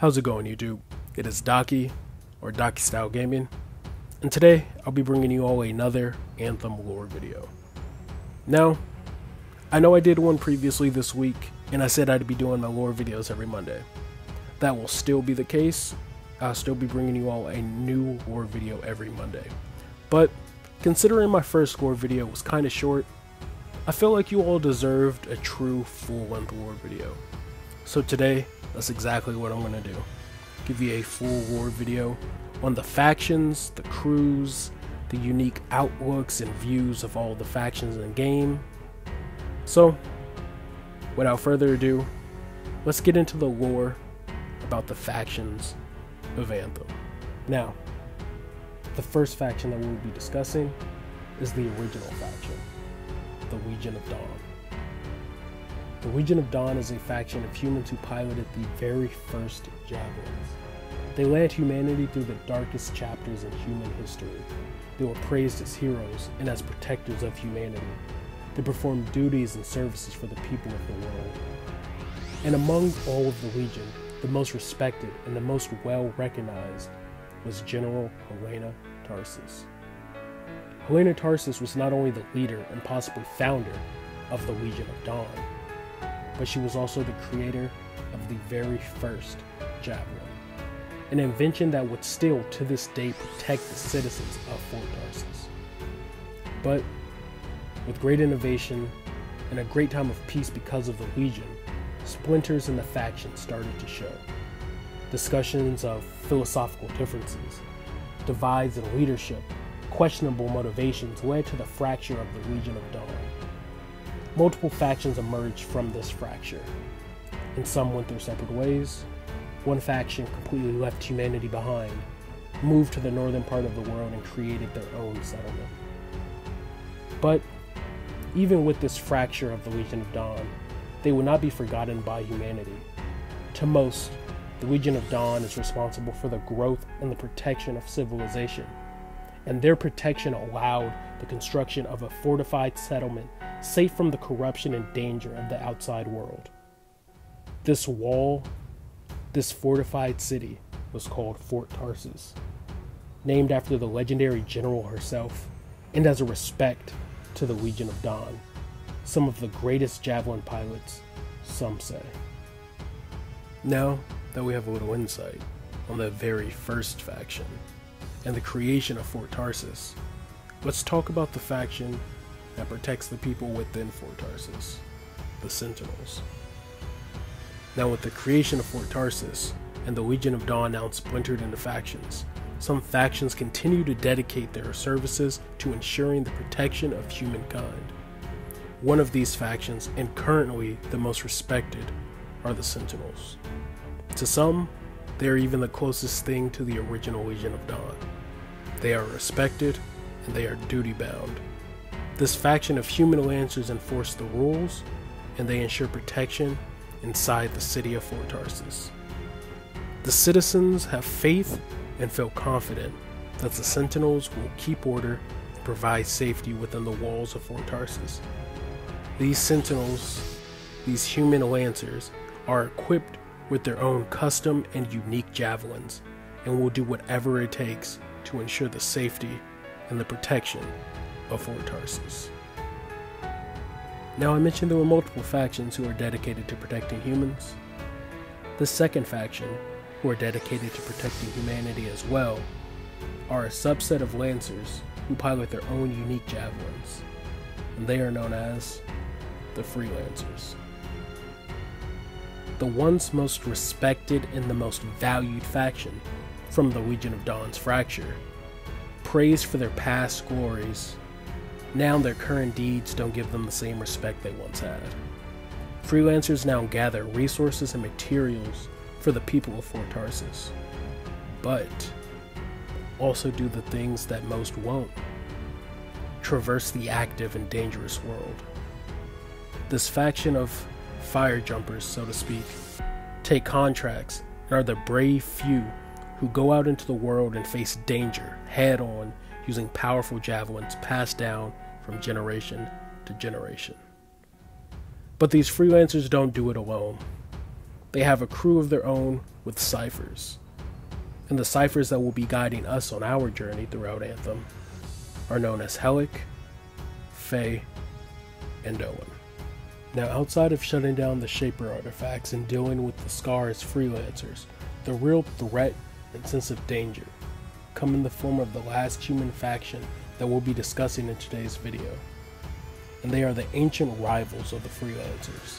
How's it going, YouTube? It is Docky, or Docky Style Gaming, and today I'll be bringing you all another Anthem Lore video. Now, I know I did one previously this week, and I said I'd be doing my lore videos every Monday. That will still be the case. I'll still be bringing you all a new lore video every Monday. But, considering my first lore video was kinda short, I feel like you all deserved a true full-length lore video. So today, that's exactly what I'm going to do. Give you a full lore video on the factions, the crews, the unique outlooks and views of all the factions in the game. So, without further ado, let's get into the lore about the factions of Anthem. Now, the first faction that we'll be discussing is the original faction, the Legion of Dawn. The Legion of Dawn is a faction of humans who piloted the very first Javelins. They led humanity through the darkest chapters in human history. They were praised as heroes and as protectors of humanity. They performed duties and services for the people of the world. And among all of the Legion, the most respected and the most well-recognized was General Helena Tarsis. Helena Tarsis was not only the leader and possibly founder of the Legion of Dawn, but she was also the creator of the very first Javelin, an invention that would still to this day protect the citizens of Fort Tarsis. But with great innovation and a great time of peace because of the Legion, splinters in the faction started to show. Discussions of philosophical differences, divides in leadership, questionable motivations led to the fracture of the Legion of Dawn. Multiple factions emerged from this fracture, and some went their separate ways. One faction completely left humanity behind, moved to the northern part of the world and created their own settlement. But even with this fracture of the Legion of Dawn, they will not be forgotten by humanity. To most, the Legion of Dawn is responsible for the growth and the protection of civilization, and their protection allowed the construction of a fortified settlement safe from the corruption and danger of the outside world. This wall, this fortified city, was called Fort Tarsis, named after the legendary general herself, and as a respect to the Legion of Dawn, some of the greatest Javelin pilots, some say. Now that we have a little insight on the very first faction and the creation of Fort Tarsis, let's talk about the faction that protects the people within Fort Tarsis, the Sentinels. Now with the creation of Fort Tarsis and the Legion of Dawn now splintered into factions, some factions continue to dedicate their services to ensuring the protection of humankind. One of these factions, and currently the most respected, are the Sentinels. To some, they are even the closest thing to the original Legion of Dawn. They are respected, and they are duty-bound. This faction of human Lancers enforce the rules, and they ensure protection inside the city of Fort Tarsis. The citizens have faith and feel confident that the Sentinels will keep order and provide safety within the walls of Fort Tarsis. These Sentinels, these human Lancers, are equipped with their own custom and unique javelins, and will do whatever it takes to ensure the safety and the protection of Fort Tarsis. Now, I mentioned there were multiple factions who are dedicated to protecting humans. The second faction, who are dedicated to protecting humanity as well, are a subset of Lancers who pilot their own unique javelins, and they are known as the Freelancers. The once most respected and the most valued faction from the Legion of Dawn's fracture, praised for their past glories, now their current deeds don't give them the same respect they once had. Freelancers now gather resources and materials for the people of Fort Tarsis, but also do the things that most won't: traverse the active and dangerous world. This faction of fire jumpers, so to speak, take contracts and are the brave few who go out into the world and face danger head-on using powerful javelins passed down from generation to generation. But these Freelancers don't do it alone. They have a crew of their own with ciphers. And the ciphers that will be guiding us on our journey throughout Anthem are known as Helic, Fae, and Owen. Now, outside of shutting down the Shaper artifacts and dealing with the Scar as freelancers, the real threat and sense of danger come in the form of the last human faction that we'll be discussing in today's video. And they are the ancient rivals of the Freelancers.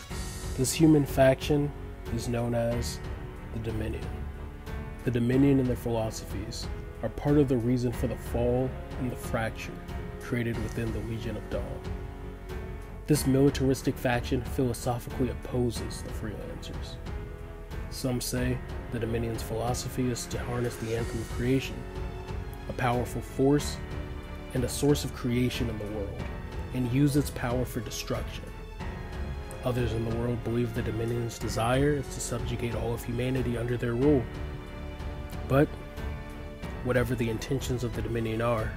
This human faction is known as the Dominion. The Dominion and their philosophies are part of the reason for the fall and the fracture created within the Legion of Dawn. This militaristic faction philosophically opposes the Freelancers. Some say the Dominion's philosophy is to harness the Anthem of Creation, a powerful force and a source of creation in the world, and use its power for destruction. Others in the world believe the Dominion's desire is to subjugate all of humanity under their rule. But whatever the intentions of the Dominion are,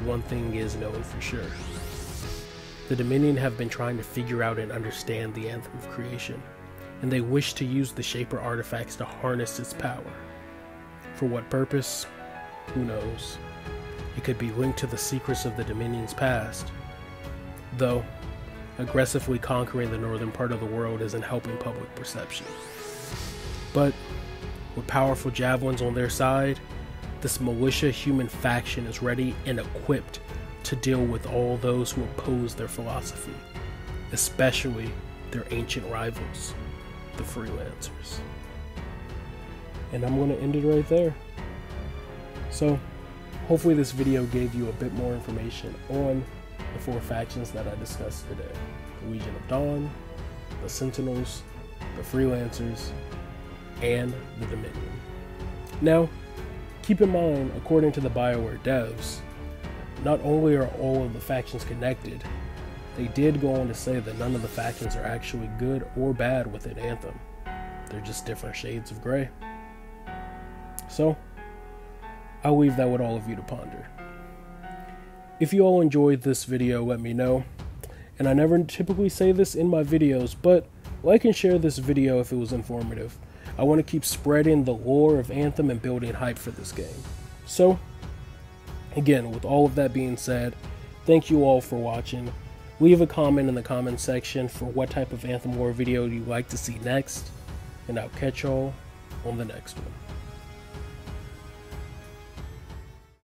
one thing is known for sure. The Dominion have been trying to figure out and understand the Anthem of Creation, and they wish to use the Shaper artifacts to harness its power. For what purpose? Who knows? It could be linked to the secrets of the Dominion's past. Though, aggressively conquering the northern part of the world isn't helping public perception. But, with powerful javelins on their side, this militia human faction is ready and equipped to deal with all those who oppose their philosophy, especially their ancient rivals, the Freelancers. And I'm going to end it right there. So, hopefully this video gave you a bit more information on the 4 factions that I discussed today. The Legion of Dawn, the Sentinels, the Freelancers, and the Dominion. Now, keep in mind, according to the BioWare devs, not only are all of the factions connected, they did go on to say that none of the factions are actually good or bad within Anthem. They're just different shades of gray. So, I'll leave that with all of you to ponder. If you all enjoyed this video, let me know. And I never typically say this in my videos, but like and share this video if it was informative. I want to keep spreading the lore of Anthem and building hype for this game. So, again, with all of that being said, thank you all for watching. Leave a comment in the comment section for what type of Anthem Lore video you'd like to see next, and I'll catch y'all on the next one.